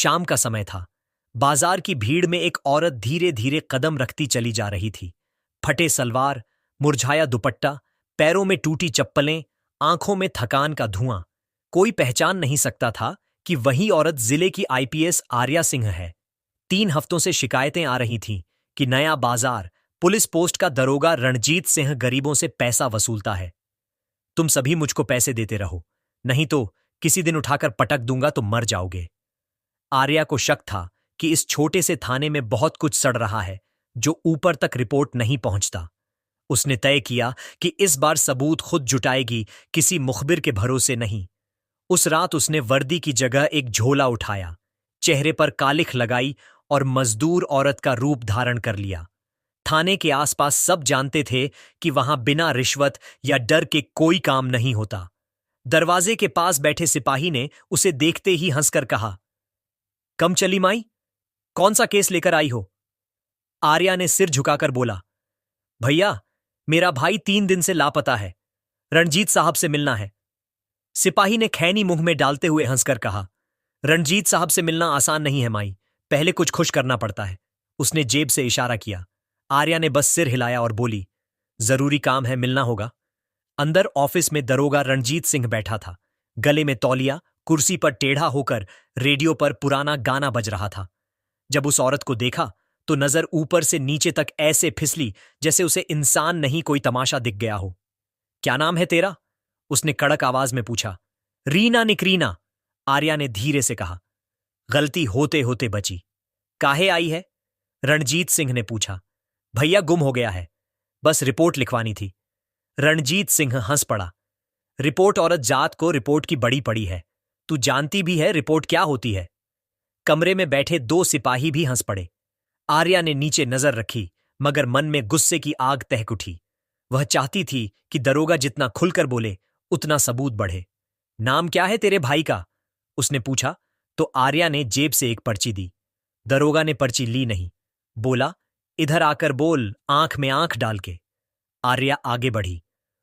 शाम का समय था। बाजार की भीड़ में एक औरत धीरे धीरे कदम रखती चली जा रही थी। फटे सलवार, मुरझाया दुपट्टा, पैरों में टूटी चप्पलें, आंखों में थकान का धुआं। कोई पहचान नहीं सकता था कि वही औरत जिले की आईपीएस आर्या सिंह है। 3 हफ्तों से शिकायतें आ रही थीं कि नया बाजार पुलिस पोस्ट का दरोगा रणजीत सिंह गरीबों से पैसा वसूलता है। तुम सभी मुझको पैसे देते रहो, नहीं तो किसी दिन उठाकर पटक दूंगा तो मर जाओगे। आर्या को शक था कि इस छोटे से थाने में बहुत कुछ सड़ रहा है जो ऊपर तक रिपोर्ट नहीं पहुंचता। उसने तय किया कि इस बार सबूत खुद जुटाएगी, किसी मुखबिर के भरोसे नहीं। उस रात उसने वर्दी की जगह एक झोला उठाया, चेहरे पर कालिख लगाई और मजदूर औरत का रूप धारण कर लिया। थाने के आसपास सब जानते थे कि वहां बिना रिश्वत या डर के कोई काम नहीं होता। दरवाजे के पास बैठे सिपाही ने उसे देखते ही हंसकर कहा, कम चली माई, कौन सा केस लेकर आई हो? आर्या ने सिर झुकाकर बोला, भैया, मेरा भाई 3 दिन से लापता है, रणजीत साहब से मिलना है। सिपाही ने खैनी मुंह में डालते हुए हंसकर कहा, रणजीत साहब से मिलना आसान नहीं है माई, पहले कुछ खुश करना पड़ता है। उसने जेब से इशारा किया। आर्या ने बस सिर हिलाया और बोली, जरूरी काम है, मिलना होगा। अंदर ऑफिस में दरोगा रणजीत सिंह बैठा था। गले में तौलिया, कुर्सी पर टेढ़ा होकर रेडियो पर पुराना गाना बज रहा था। जब उस औरत को देखा तो नजर ऊपर से नीचे तक ऐसे फिसली जैसे उसे इंसान नहीं कोई तमाशा दिख गया हो। क्या नाम है तेरा? उसने कड़क आवाज में पूछा। रीना निकरीना, आर्या ने धीरे से कहा। गलती होते होते बची। काहे आई है? रणजीत सिंह ने पूछा। भैया गुम हो गया है, बस रिपोर्ट लिखवानी थी। रणजीत सिंह हंस पड़ा। रिपोर्ट औरत जात को रिपोर्ट की बड़ी पड़ी है, तू जानती भी है रिपोर्ट क्या होती है। कमरे में बैठे 2 सिपाही भी हंस पड़े। आर्या ने नीचे नजर रखी, मगर मन में गुस्से की आग तहक उठी। वह चाहती थी कि दरोगा जितना खुलकर बोले उतना सबूत बढ़े। नाम क्या है तेरे भाई का? उसने पूछा तो आर्या ने जेब से एक पर्ची दी। दरोगा ने पर्ची ली नहीं, बोला, इधर आकर बोल, आंख में आंख डाल के। आर्या आगे बढ़ी।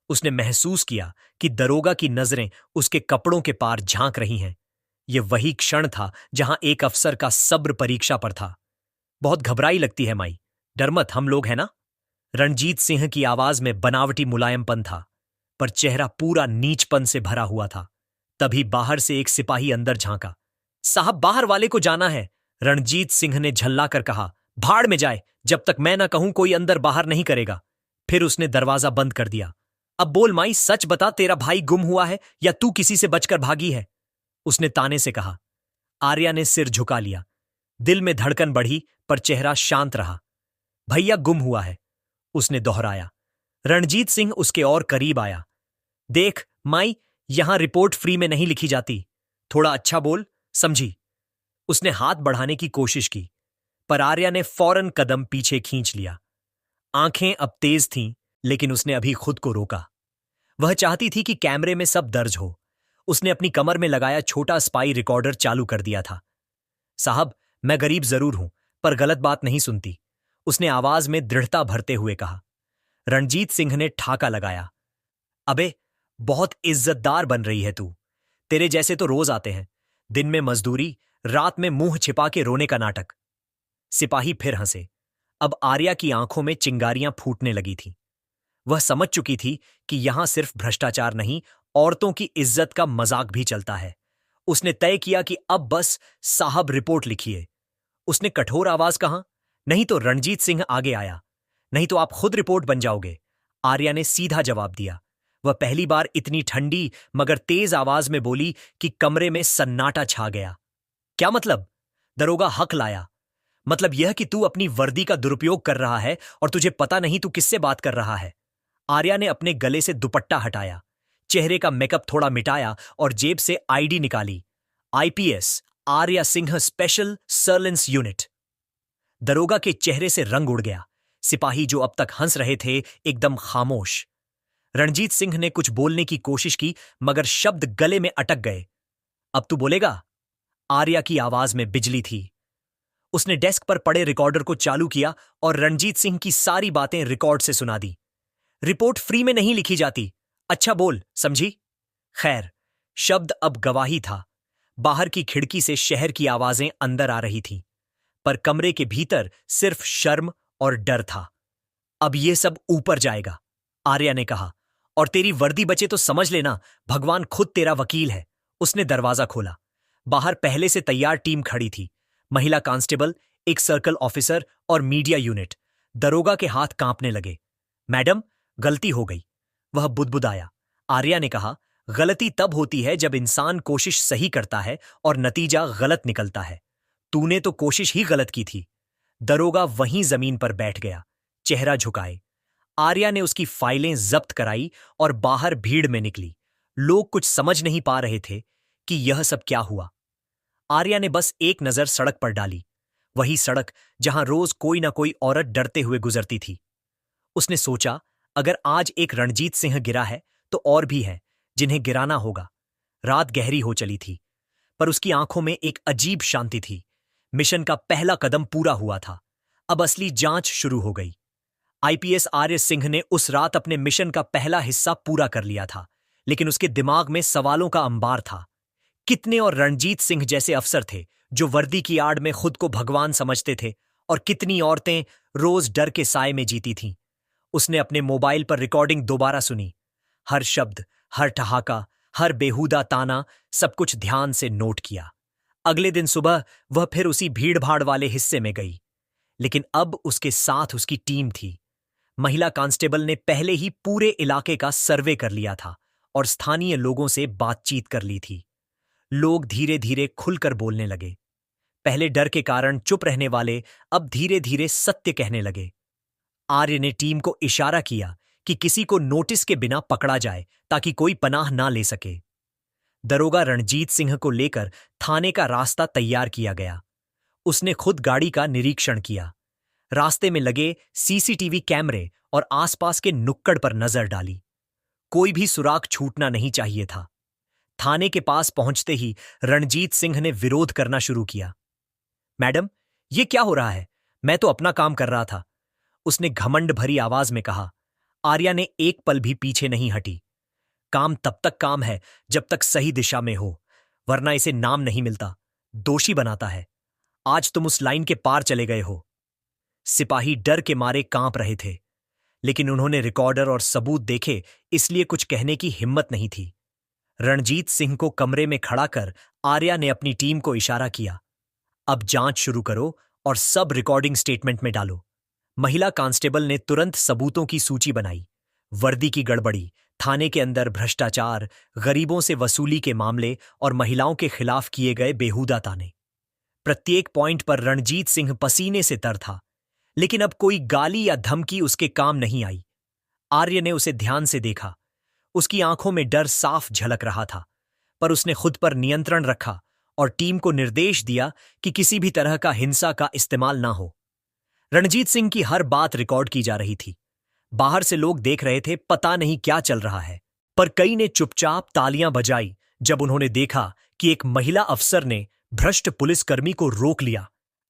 उसने महसूस किया कि दरोगा की नजरें उसके कपड़ों के पार झांक रही हैं। यह वही क्षण था जहां एक अफसर का सब्र परीक्षा पर था। बहुत घबराई लगती है माई, डर मत, हम लोग हैं ना। रणजीत सिंह की आवाज में बनावटी मुलायमपन था, पर चेहरा पूरा नीचपन से भरा हुआ था। तभी बाहर से एक सिपाही अंदर झांका। साहब, बाहर वाले को जाना है, रणजीत सिंह ने झल्लाकर कहा। भाड़ में जाए, जब तक मैं ना कहूं कोई अंदर बाहर नहीं करेगा। फिर उसने दरवाजा बंद कर दिया। अब बोल माई, सच बता, तेरा भाई गुम हुआ है या तू किसी से बचकर भागी है? उसने ताने से कहा। आर्या ने सिर झुका लिया। दिल में धड़कन बढ़ी पर चेहरा शांत रहा। भैया गुम हुआ है, उसने दोहराया। रणजीत सिंह उसके और करीब आया। देख माई, यहां रिपोर्ट फ्री में नहीं लिखी जाती, थोड़ा अच्छा बोल, समझी? उसने हाथ बढ़ाने की कोशिश की, पर आर्या ने फौरन कदम पीछे खींच लिया। आंखें अब तेज थीं, लेकिन उसने अभी खुद को रोका। वह चाहती थी कि कैमरे में सब दर्ज हो। उसने अपनी कमर में लगाया छोटा स्पाई रिकॉर्डर चालू कर दिया था। साहब, मैं गरीब जरूर हूं, पर गलत बात नहीं सुनती, उसने आवाज में दृढ़ता भरते हुए कहा। रणजीत सिंह ने ठाका लगाया। अबे, बहुत इज्जतदार बन रही है तू। तेरे जैसे तो रोज आते हैं, दिन में मजदूरी, रात में मुंह छिपा के रोने का नाटक। सिपाही फिर हंसे। अब आर्या की आंखों में चिंगारियां फूटने लगी थीं। वह समझ चुकी थी कि यहां सिर्फ भ्रष्टाचार नहीं, औरतों की इज्जत का मजाक भी चलता है। उसने तय किया कि अब बस साहब रिपोर्ट लिखिए। उसने कठोर आवाज कहा, नहीं तो रणजीत सिंह आगे आया, नहीं तो आप खुद रिपोर्ट बन जाओगे। आर्या ने सीधा जवाब दिया। वह पहली बार इतनी ठंडी मगर तेज आवाज में बोली कि कमरे में सन्नाटा छा गया। क्या मतलब? दरोगा हक लाया। मतलब यह कि तू अपनी वर्दी का दुरुपयोग कर रहा है और तुझे पता नहीं तू किससे बात कर रहा है। आर्या ने अपने गले से दुपट्टा हटाया, चेहरे का मेकअप थोड़ा मिटाया और जेब से आईडी निकाली। IPS Arya Singh special surveillance unit. दरोगा के चेहरे से रंग उड़ गया। सिपाही जो अब तक हंस रहे थे एकदम खामोश। रणजीत सिंह ने कुछ बोलने की कोशिश की, मगर शब्द गले में अटक गए। अब तू बोलेगा? आर्या की आवाज में बिजली थी। उसने डेस्क पर पड़े रिकॉर्डर को चालू किया और रणजीत सिंह की सारी बातें रिकॉर्ड से सुना दी। रिपोर्ट फ्री में नहीं लिखी जाती, अच्छा बोल, समझी? खैर, शब्द अब गवाही था। बाहर की खिड़की से शहर की आवाजें अंदर आ रही थीं, पर कमरे के भीतर सिर्फ शर्म और डर था। अब ये सब ऊपर जाएगा, आर्या ने कहा, और तेरी वर्दी बचे तो समझ लेना भगवान खुद तेरा वकील है। उसने दरवाजा खोला। बाहर पहले से तैयार टीम खड़ी थी, महिला कांस्टेबल, एक सर्कल ऑफिसर और मीडिया यूनिट। दरोगा के हाथ कांपने लगे। मैडम, गलती हो गई, वह बुदबुदाया। आर्या ने कहा, गलती तब होती है जब इंसान कोशिश सही करता है और नतीजा गलत निकलता है। तूने तो कोशिश ही गलत की थी। दरोगा वहीं जमीन पर बैठ गया, चेहरा झुकाए। आर्या ने उसकी फाइलें जब्त कराई और बाहर भीड़ में निकली। लोग कुछ समझ नहीं पा रहे थे कि यह सब क्या हुआ। आर्या ने बस एक नजर सड़क पर डाली, वही सड़क जहां रोज कोई ना कोई औरत डरते हुए गुजरती थी। उसने सोचा, अगर आज एक रणजीत सिंह गिरा है तो और भी हैं जिन्हें गिराना होगा। रात गहरी हो चली थी, पर उसकी आंखों में एक अजीब शांति थी। मिशन का पहला कदम पूरा हुआ था। अब असली जांच शुरू हो गई। आईपीएस आर्य सिंह ने उस रात अपने मिशन का पहला हिस्सा पूरा कर लिया था, लेकिन उसके दिमाग में सवालों का अंबार था। कितने और रणजीत सिंह जैसे अफसर थे जो वर्दी की आड़ में खुद को भगवान समझते थे, और कितनी औरतें रोज डर के साए में जीती थीं। उसने अपने मोबाइल पर रिकॉर्डिंग दोबारा सुनी। हर शब्द, हर ठहाका, हर बेहुदा ताना, सब कुछ ध्यान से नोट किया। अगले दिन सुबह वह फिर उसी भीड़-भाड़ वाले हिस्से में गई, लेकिन अब उसके साथ उसकी टीम थी। महिला कांस्टेबल ने पहले ही पूरे इलाके का सर्वे कर लिया था और स्थानीय लोगों से बातचीत कर ली थी। लोग धीरे धीरे खुलकर बोलने लगे। पहले डर के कारण चुप रहने वाले अब धीरे धीरे सत्य कहने लगे। आर्य ने टीम को इशारा किया कि किसी को नोटिस के बिना पकड़ा जाए ताकि कोई पनाह ना ले सके। दरोगा रणजीत सिंह को लेकर थाने का रास्ता तैयार किया गया। उसने खुद गाड़ी का निरीक्षण किया, रास्ते में लगे सीसीटीवी कैमरे और आसपास के नुक्कड़ पर नजर डाली। कोई भी सुराग छूटना नहीं चाहिए था। थाने के पास पहुंचते ही रणजीत सिंह ने विरोध करना शुरू किया। मैडम, ये क्या हो रहा है? मैं तो अपना काम कर रहा था, उसने घमंड भरी आवाज में कहा। आर्या ने एक पल भी पीछे नहीं हटी। काम तब तक काम है जब तक सही दिशा में हो, वरना इसे नाम नहीं मिलता, दोषी बनाता है। आज तुम उस लाइन के पार चले गए हो। सिपाही डर के मारे कांप रहे थे, लेकिन उन्होंने रिकॉर्डर और सबूत देखे, इसलिए कुछ कहने की हिम्मत नहीं थी। रणजीत सिंह को कमरे में खड़ा कर आर्या ने अपनी टीम को इशारा किया, अब जांच शुरू करो और सब रिकॉर्डिंग स्टेटमेंट में डालो। महिला कांस्टेबल ने तुरंत सबूतों की सूची बनाई। वर्दी की गड़बड़ी, थाने के अंदर भ्रष्टाचार, गरीबों से वसूली के मामले और महिलाओं के खिलाफ किए गए बेहुदा ताने। प्रत्येक पॉइंट पर रणजीत सिंह पसीने से तर था, लेकिन अब कोई गाली या धमकी उसके काम नहीं आई। आर्य ने उसे ध्यान से देखा। उसकी आंखों में डर साफ झलक रहा था, पर उसने खुद पर नियंत्रण रखा और टीम को निर्देश दिया कि किसी भी तरह का हिंसा का इस्तेमाल ना हो। रणजीत सिंह की हर बात रिकॉर्ड की जा रही थी। बाहर से लोग देख रहे थे, पता नहीं क्या चल रहा है, पर कई ने चुपचाप तालियां बजाई जब उन्होंने देखा कि एक महिला अफसर ने भ्रष्ट पुलिसकर्मी को रोक लिया।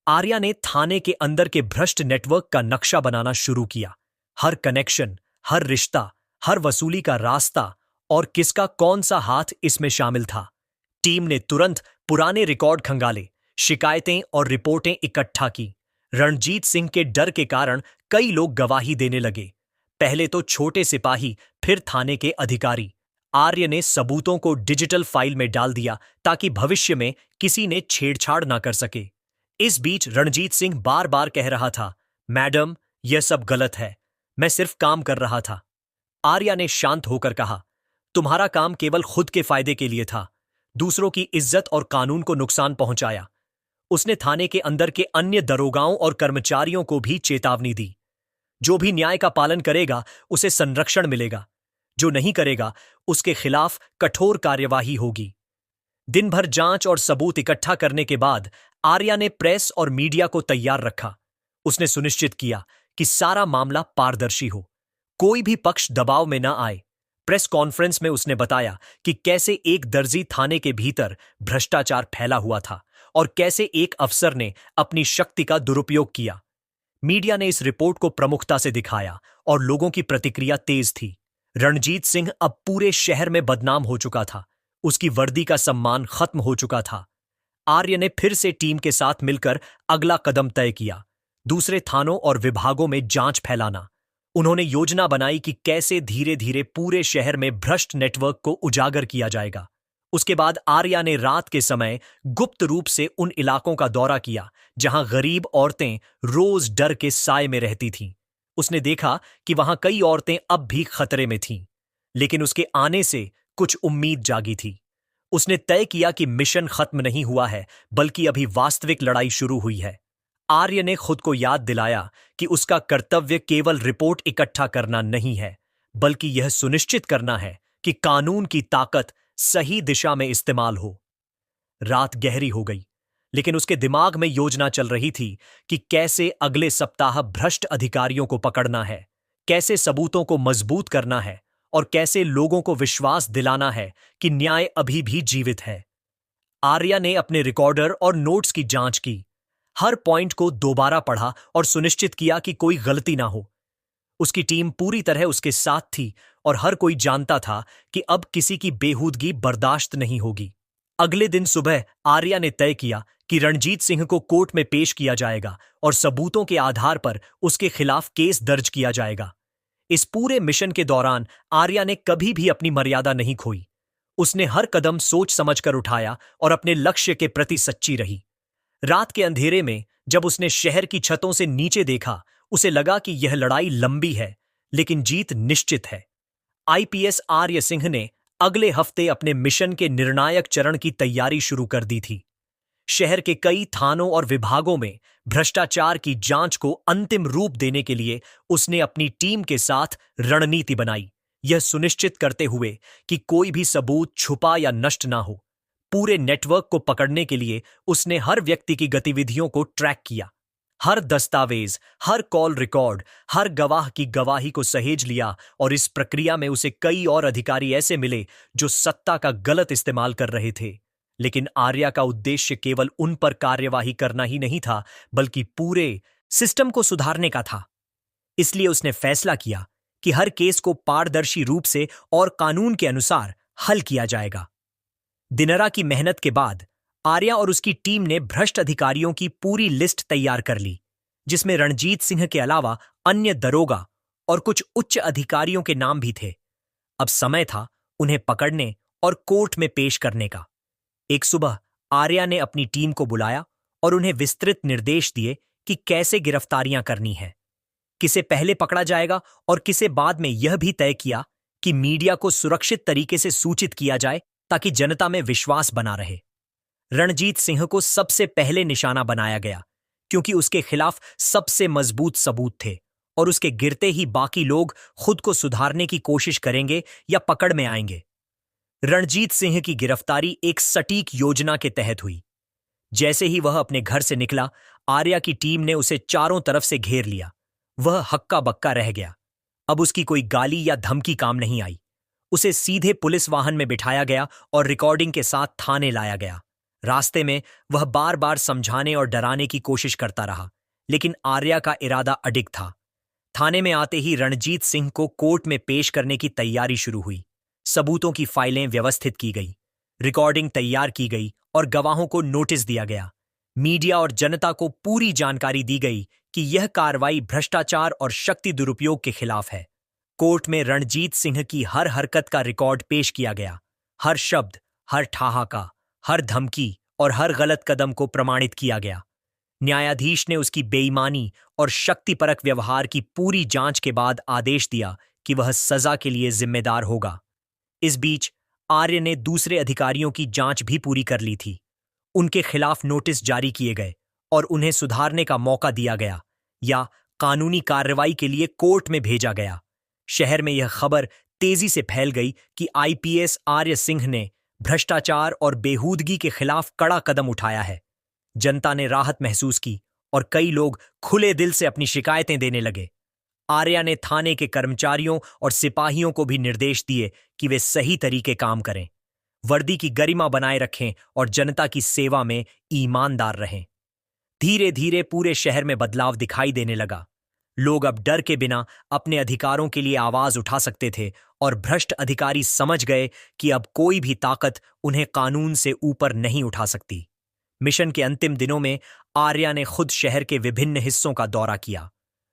आर्या ने थाने के अंदर के भ्रष्ट नेटवर्क का नक्शा बनाना शुरू किया। हर कनेक्शन, हर रिश्ता, हर वसूली का रास्ता और किसका कौन सा हाथ इसमें शामिल था। टीम ने तुरंत पुराने रिकॉर्ड खंगाले, शिकायतें और रिपोर्टें इकट्ठा की। रणजीत सिंह के डर के कारण कई लोग गवाही देने लगे, पहले तो छोटे सिपाही, फिर थाने के अधिकारी। आर्य ने सबूतों को डिजिटल फाइल में डाल दिया ताकि भविष्य में किसी ने छेड़छाड़ ना कर सके। इस बीच रणजीत सिंह बार बार कह रहा था, मैडम, यह सब गलत है, मैं सिर्फ काम कर रहा था। आर्या ने शांत होकर कहा, तुम्हारा काम केवल खुद के फायदे के लिए था, दूसरों की इज्जत और कानून को नुकसान पहुंचाया। उसने थाने के अंदर के अन्य दरोगाओं और कर्मचारियों को भी चेतावनी दी, जो भी न्याय का पालन करेगा उसे संरक्षण मिलेगा, जो नहीं करेगा उसके खिलाफ कठोर कार्यवाही होगी। दिन भर जांच और सबूत इकट्ठा करने के बाद आर्या ने प्रेस और मीडिया को तैयार रखा। उसने सुनिश्चित किया कि सारा मामला पारदर्शी हो, कोई भी पक्ष दबाव में न आए। प्रेस कॉन्फ्रेंस में उसने बताया कि कैसे एक दर्जी थाने के भीतर भ्रष्टाचार फैला हुआ था और कैसे एक अफसर ने अपनी शक्ति का दुरुपयोग किया। मीडिया ने इस रिपोर्ट को प्रमुखता से दिखाया और लोगों की प्रतिक्रिया तेज थी। रणजीत सिंह अब पूरे शहर में बदनाम हो चुका था। उसकी वर्दी का सम्मान खत्म हो चुका था। आर्य ने फिर से टीम के साथ मिलकर अगला कदम तय किया, दूसरे थानों और विभागों में जांच फैलाना। उन्होंने योजना बनाई कि कैसे धीरे धीरे पूरे शहर में भ्रष्ट नेटवर्क को उजागर किया जाएगा। उसके बाद आर्या ने रात के समय गुप्त रूप से उन इलाकों का दौरा किया जहां गरीब औरतें रोज डर के साए में रहती थीं। उसने देखा कि वहां कई औरतें अब भी खतरे में थीं, लेकिन उसके आने से कुछ उम्मीद जागी थी। उसने तय किया कि मिशन खत्म नहीं हुआ है, बल्कि अभी वास्तविक लड़ाई शुरू हुई है। आर्य ने खुद को याद दिलाया कि उसका कर्तव्य केवल रिपोर्ट इकट्ठा करना नहीं है, बल्कि यह सुनिश्चित करना है कि कानून की ताकत सही दिशा में इस्तेमाल हो। रात गहरी हो गई, लेकिन उसके दिमाग में योजना चल रही थी कि कैसे अगले सप्ताह भ्रष्ट अधिकारियों को पकड़ना है, कैसे सबूतों को मजबूत करना है और कैसे लोगों को विश्वास दिलाना है कि न्याय अभी भी जीवित है। आर्या ने अपने रिकॉर्डर और नोट्स की जांच की, हर पॉइंट को दोबारा पढ़ा और सुनिश्चित किया कि कोई गलती ना हो। उसकी टीम पूरी तरह उसके साथ थी और हर कोई जानता था कि अब किसी की बेहूदगी बर्दाश्त नहीं होगी। अगले दिन सुबह आर्या ने तय किया कि रणजीत सिंह को कोर्ट में पेश किया जाएगा और सबूतों के आधार पर उसके खिलाफ केस दर्ज किया जाएगा। इस पूरे मिशन के दौरान आर्या ने कभी भी अपनी मर्यादा नहीं खोई। उसने हर कदम सोच समझकर उठाया और अपने लक्ष्य के प्रति सच्ची रही। रात के अंधेरे में जब उसने शहर की छतों से नीचे देखा, उसे लगा कि यह लड़ाई लंबी है, लेकिन जीत निश्चित है। आईपीएस आर्य सिंह ने अगले हफ्ते अपने मिशन के निर्णायक चरण की तैयारी शुरू कर दी थी। शहर के कई थानों और विभागों में भ्रष्टाचार की जांच को अंतिम रूप देने के लिए उसने अपनी टीम के साथ रणनीति बनाई, यह सुनिश्चित करते हुए कि कोई भी सबूत छुपा या नष्ट ना हो। पूरे नेटवर्क को पकड़ने के लिए उसने हर व्यक्ति की गतिविधियों को ट्रैक किया। हर दस्तावेज, हर कॉल रिकॉर्ड, हर गवाह की गवाही को सहेज लिया और इस प्रक्रिया में उसे कई और अधिकारी ऐसे मिले जो सत्ता का गलत इस्तेमाल कर रहे थे। लेकिन आर्या का उद्देश्य केवल उन पर कार्यवाही करना ही नहीं था, बल्कि पूरे सिस्टम को सुधारने का था। इसलिए उसने फैसला किया कि हर केस को पारदर्शी रूप से और कानून के अनुसार हल किया जाएगा। दिनरा की मेहनत के बाद आर्या और उसकी टीम ने भ्रष्ट अधिकारियों की पूरी लिस्ट तैयार कर ली, जिसमें रणजीत सिंह के अलावा अन्य दरोगा और कुछ उच्च अधिकारियों के नाम भी थे। अब समय था उन्हें पकड़ने और कोर्ट में पेश करने का। एक सुबह आर्या ने अपनी टीम को बुलाया और उन्हें विस्तृत निर्देश दिए कि कैसे गिरफ्तारियां करनी है, किसे पहले पकड़ा जाएगा और किसे बाद में। यह भी तय किया कि मीडिया को सुरक्षित तरीके से सूचित किया जाए ताकि जनता में विश्वास बना रहे। रणजीत सिंह को सबसे पहले निशाना बनाया गया क्योंकि उसके खिलाफ सबसे मजबूत सबूत थे और उसके गिरते ही बाकी लोग खुद को सुधारने की कोशिश करेंगे या पकड़ में आएंगे। रणजीत सिंह की गिरफ्तारी एक सटीक योजना के तहत हुई। जैसे ही वह अपने घर से निकला, आर्या की टीम ने उसे चारों तरफ से घेर लिया। वह हक्का बक्का रह गया। अब उसकी कोई गाली या धमकी काम नहीं आई। उसे सीधे पुलिस वाहन में बिठाया गया और रिकॉर्डिंग के साथ थाने लाया गया। रास्ते में वह बार बार समझाने और डराने की कोशिश करता रहा, लेकिन आर्या का इरादा अडिग था। थाने में आते ही रणजीत सिंह को कोर्ट में पेश करने की तैयारी शुरू हुई। सबूतों की फाइलें व्यवस्थित की गई, रिकॉर्डिंग तैयार की गई और गवाहों को नोटिस दिया गया। मीडिया और जनता को पूरी जानकारी दी गई कि यह कार्रवाई भ्रष्टाचार और शक्ति दुरुपयोग के खिलाफ है। कोर्ट में रणजीत सिंह की हर हरकत का रिकॉर्ड पेश किया गया। हर शब्द, हर ठहाका, हर धमकी और हर गलत कदम को प्रमाणित किया गया। न्यायाधीश ने उसकी बेईमानी और शक्तिपरक व्यवहार की पूरी जांच के बाद आदेश दिया कि वह सजा के लिए जिम्मेदार होगा। इस बीच आर्य ने दूसरे अधिकारियों की जांच भी पूरी कर ली थी। उनके खिलाफ नोटिस जारी किए गए और उन्हें सुधारने का मौका दिया गया या कानूनी कार्रवाई के लिए कोर्ट में भेजा गया। शहर में यह खबर तेजी से फैल गई कि आईपीएस आर्य सिंह ने भ्रष्टाचार और बेहूदगी के खिलाफ कड़ा कदम उठाया है। जनता ने राहत महसूस की और कई लोग खुले दिल से अपनी शिकायतें देने लगे। आर्या ने थाने के कर्मचारियों और सिपाहियों को भी निर्देश दिए कि वे सही तरीके काम करें, वर्दी की गरिमा बनाए रखें और जनता की सेवा में ईमानदार रहें। धीरे धीरे पूरे शहर में बदलाव दिखाई देने लगा। लोग अब डर के बिना अपने अधिकारों के लिए आवाज उठा सकते थे और भ्रष्ट अधिकारी समझ गए कि अब कोई भी ताकत उन्हें कानून से ऊपर नहीं उठा सकती। मिशन के अंतिम दिनों में आर्या ने खुद शहर के विभिन्न हिस्सों का दौरा किया,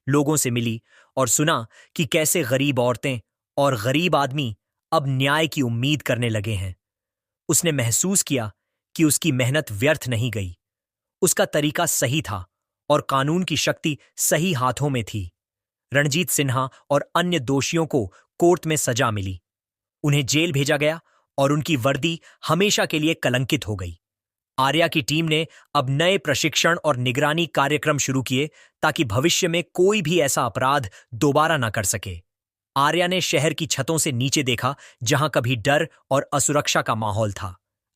लोगों से मिली और सुना कि कैसे गरीब औरतें और गरीब आदमी अब न्याय की उम्मीद करने लगे हैं। उसने महसूस किया कि उसकी मेहनत व्यर्थ नहीं गई। उसका तरीका सही था और कानून की शक्ति सही हाथों में थी। रणजीत सिन्हा और अन्य दोषियों को कोर्ट में सजा मिली। उन्हें जेल भेजा गया और उनकी वर्दी हमेशा के लिए कलंकित हो गई। आर्या की टीम ने अब नए प्रशिक्षण और निगरानी कार्यक्रम शुरू किए ताकि भविष्य में कोई भी ऐसा अपराध दोबारा न कर सके। आर्या ने शहर की छतों से नीचे देखा, जहां कभी डर और असुरक्षा का माहौल था,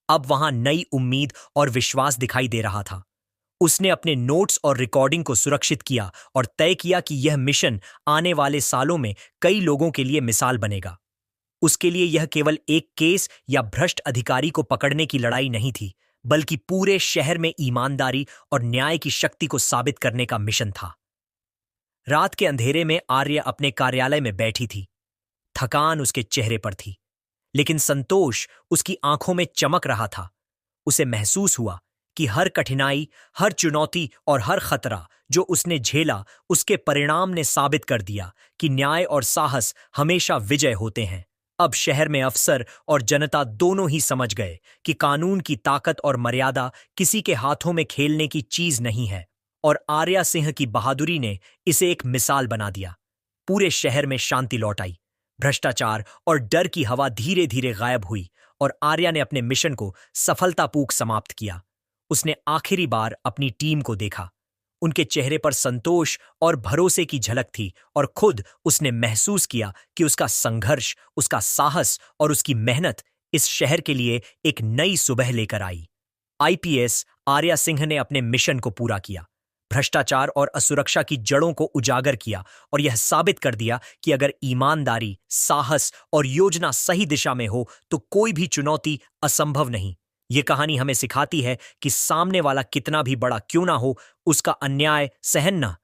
अब वहां नई उम्मीद और विश्वास दिखाई दे रहा था। उसने अपने नोट्स और रिकॉर्डिंग को सुरक्षित किया और तय किया कि यह मिशन आने वाले सालों में कई लोगों के लिए मिसाल बनेगा। उसके लिए यह केवल एक केस या भ्रष्ट अधिकारी को पकड़ने की लड़ाई नहीं थी, बल्कि पूरे शहर में ईमानदारी और न्याय की शक्ति को साबित करने का मिशन था। रात के अंधेरे में आर्या अपने कार्यालय में बैठी थी। थकान उसके चेहरे पर थी, लेकिन संतोष उसकी आंखों में चमक रहा था। उसे महसूस हुआ कि हर कठिनाई, हर चुनौती और हर खतरा जो उसने झेला, उसके परिणाम ने साबित कर दिया कि न्याय और साहस हमेशा विजय होते हैं। अब शहर में अफसर और जनता दोनों ही समझ गए कि कानून की ताकत और मर्यादा किसी के हाथों में खेलने की चीज नहीं है, और आर्या सिंह की बहादुरी ने इसे एक मिसाल बना दिया। पूरे शहर में शांति लौट आई। भ्रष्टाचार और डर की हवा धीरे धीरे गायब हुई और आर्या ने अपने मिशन को सफलतापूर्वक समाप्त किया। उसने आखिरी बार अपनी टीम को देखा। उनके चेहरे पर संतोष और भरोसे की झलक थी और खुद उसने महसूस किया कि उसका संघर्ष, उसका साहस और उसकी मेहनत इस शहर के लिए एक नई सुबह लेकर आई। आईपीएस आर्या सिंह ने अपने मिशन को पूरा किया, भ्रष्टाचार और असुरक्षा की जड़ों को उजागर किया और यह साबित कर दिया कि अगर ईमानदारी, साहस और योजना सही दिशा में हो तो कोई भी चुनौती असंभव नहीं। ये कहानी हमें सिखाती है कि सामने वाला कितना भी बड़ा क्यों ना हो, उसका अन्याय सहन न